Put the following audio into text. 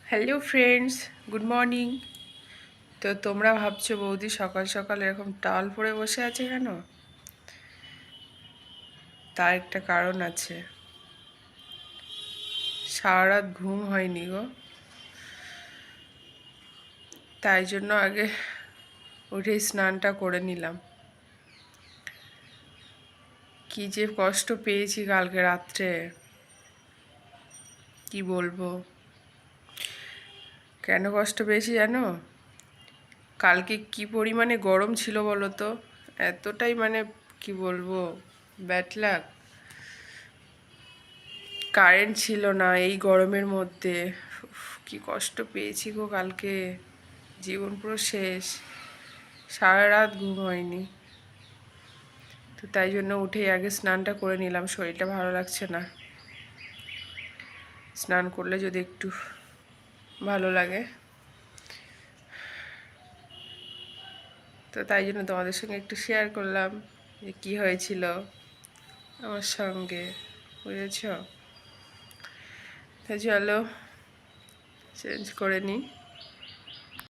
Hello friends, good morning. তো তোমরা ভাবছো বৌদি সকাল সকাল এরকম টাল পরে বসে আছে কেন? তার একটা কারণ আছে। সারা রাত ঘুম হয়নি গো, তাই জন্য আগে উঠে স্নানটা করে নিলাম। কি যে কষ্ট পেয়েছি কালকে রাত্রে, কি বলবো। কেন কষ্ট পেয়েছি জানো? কালকে কি পরিমাণে গরম ছিল বলো তো। এতটাই কি বলবো, ব্যাড লাক। কারেন্ট ছিল না এই গরমের মধ্যে। উফ, কি কষ্ট পেয়েছি গো কালকে, জীবন পুরো শেষ। সারা রাত ঘুম হয়নি। তো তাই জন্য উঠেই আগে স্নানটা করে নিলাম, শরীরটা ভালো লাগছে না। স্নান করলে যদি একটু ভালো লাগে, তো তাই জন্য তোমাদের সঙ্গে একটু শেয়ার করলাম যে কী হয়েছিল আমার সঙ্গে, বুঝেছ? তো চলো চেঞ্জ করে নিই।